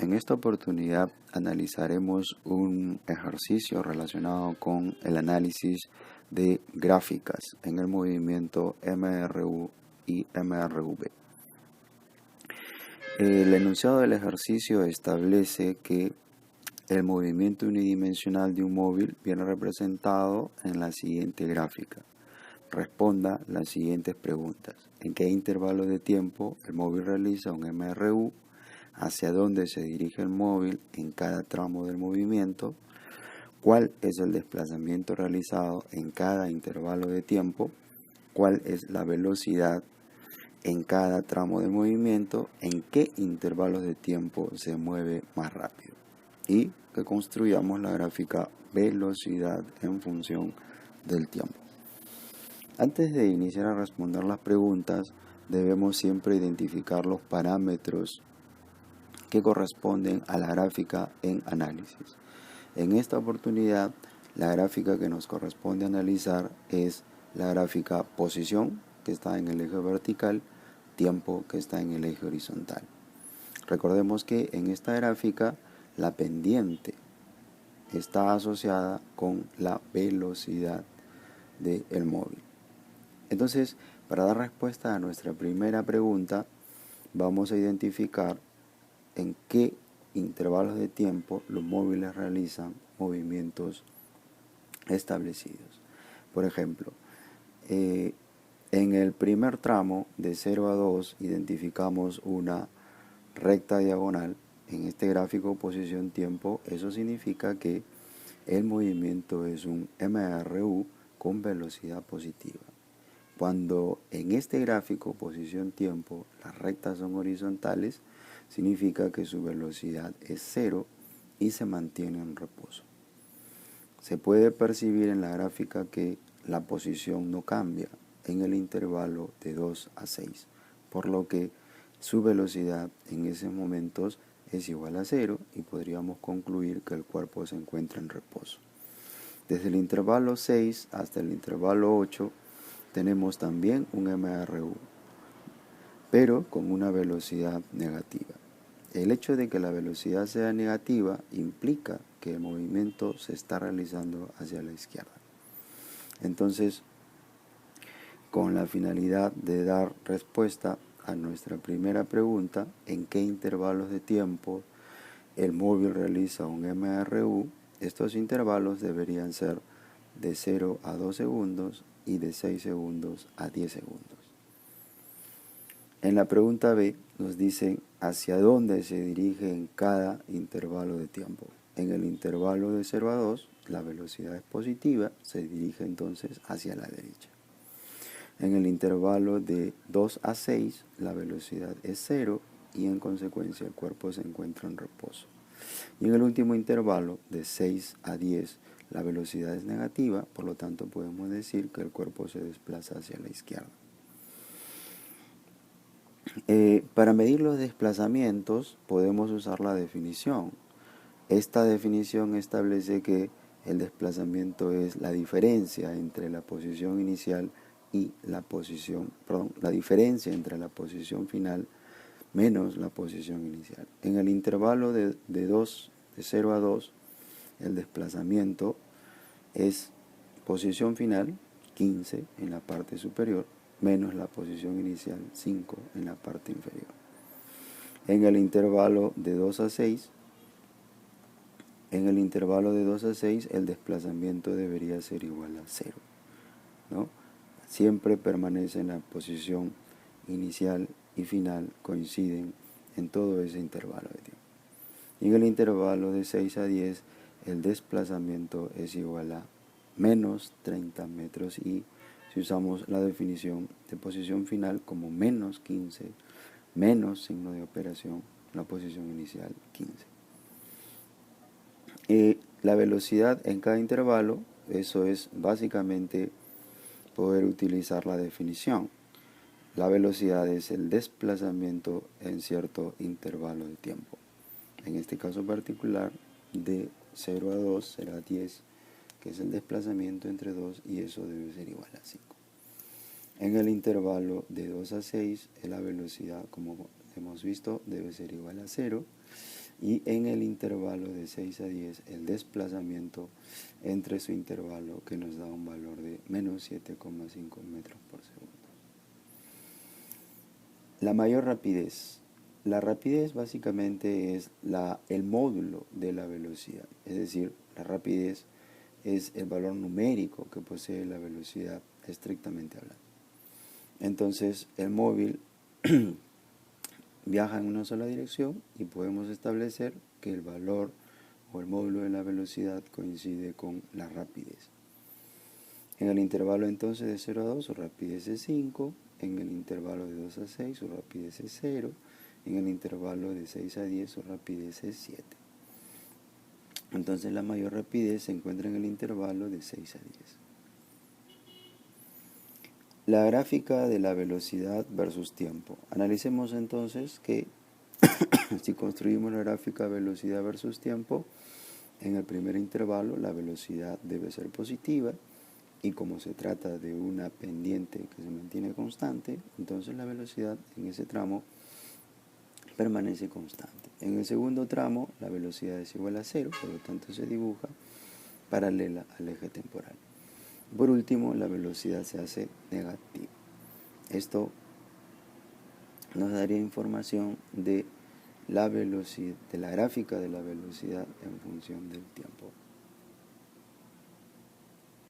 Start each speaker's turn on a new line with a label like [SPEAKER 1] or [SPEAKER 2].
[SPEAKER 1] En esta oportunidad analizaremos un ejercicio relacionado con el análisis de gráficas en el movimiento MRU y MRV. El enunciado del ejercicio establece que el movimiento unidimensional de un móvil viene representado en la siguiente gráfica. Responda las siguientes preguntas. ¿En qué intervalo de tiempo el móvil realiza un MRU? ¿Hacia dónde se dirige el móvil en cada tramo del movimiento? ¿Cuál es el desplazamiento realizado en cada intervalo de tiempo? ¿Cuál es la velocidad en cada tramo de movimiento? ¿En qué intervalos de tiempo se mueve más rápido? Y que construyamos la gráfica velocidad en función del tiempo. Antes de iniciar a responder las preguntas, debemos siempre identificar los parámetros que corresponden a la gráfica en análisis. En esta oportunidad, la gráfica que nos corresponde analizar es la gráfica posición, que está en el eje vertical, tiempo, que está en el eje horizontal. Recordemos que en esta gráfica la pendiente está asociada con la velocidad del móvil. Entonces, para dar respuesta a nuestra primera pregunta, vamos a identificar en qué intervalos de tiempo los móviles realizan movimientos establecidos. Por ejemplo, en el primer tramo de 0 a 2 identificamos una recta diagonal. En este gráfico posición-tiempo, eso significa que el movimiento es un MRU con velocidad positiva. Cuando en este gráfico posición-tiempo las rectas son horizontales, significa que su velocidad es 0 y se mantiene en reposo. Se puede percibir en la gráfica que la posición no cambia en el intervalo de 2 a 6, por lo que su velocidad en esos momentos es igual a 0 y podríamos concluir que el cuerpo se encuentra en reposo. Desde el intervalo 6 hasta el intervalo 8 tenemos también un MRU, pero con una velocidad negativa. El hecho de que la velocidad sea negativa implica que el movimiento se está realizando hacia la izquierda. Entonces, con la finalidad de dar respuesta a nuestra primera pregunta, ¿en qué intervalos de tiempo el móvil realiza un MRU? Estos intervalos deberían ser de 0 a 2 segundos y de 6 segundos a 10 segundos. En la pregunta B nos dicen hacia dónde se dirige en cada intervalo de tiempo. En el intervalo de 0 a 2 la velocidad es positiva, se dirige entonces hacia la derecha. En el intervalo de 2 a 6 la velocidad es 0 y en consecuencia el cuerpo se encuentra en reposo. Y en el último intervalo de 6 a 10 la velocidad es negativa, por lo tanto podemos decir que el cuerpo se desplaza hacia la izquierda. Para medir los desplazamientos podemos usar la definición. Esta definición establece que el desplazamiento es la diferencia entre la posición inicial y la diferencia entre la posición final menos la posición inicial. En el intervalo de 0 a 2, el desplazamiento es posición final, 15 en la parte superior, menos la posición inicial, 5 en la parte inferior. En el intervalo de 2 a 6, el desplazamiento debería ser igual a 0, ¿no? Siempre permanece en la posición inicial y final, coinciden en todo ese intervalo de tiempo. Y en el intervalo de 6 a 10, el desplazamiento es igual a menos 30 metros y si usamos la definición de posición final como menos 15, menos signo de operación, la posición inicial 15. La velocidad en cada intervalo, eso es básicamente poder utilizar la definición. La velocidad es el desplazamiento en cierto intervalo de tiempo. En este caso particular, de 0 a 2 será 10, que es el desplazamiento entre 2 y eso debe ser igual a 5. En el intervalo de 2 a 6, la velocidad, como hemos visto, debe ser igual a 0. Y en el intervalo de 6 a 10, el desplazamiento entre su intervalo, que nos da un valor de menos 7,5 metros por segundo. La mayor rapidez. La rapidez básicamente es el módulo de la velocidad, es decir, la rapidez es el valor numérico que posee la velocidad estrictamente hablando. Entonces el móvil viaja en una sola dirección y podemos establecer que el valor o el módulo de la velocidad coincide con la rapidez. En el intervalo entonces de 0 a 2 su rapidez es 5, en el intervalo de 2 a 6 su rapidez es 0, en el intervalo de 6 a 10 su rapidez es 7. Entonces la mayor rapidez se encuentra en el intervalo de 6 a 10. La gráfica de la velocidad versus tiempo. Analicemos entonces que si construimos la gráfica velocidad versus tiempo, en el primer intervalo la velocidad debe ser positiva y como se trata de una pendiente que se mantiene constante, entonces la velocidad en ese tramo permanece constante. En el segundo tramo la velocidad es igual a 0, por lo tanto se dibuja paralela al eje temporal. Por último, la velocidad se hace negativa. Esto nos daría información de la velocidad, de la gráfica de la velocidad en función del tiempo.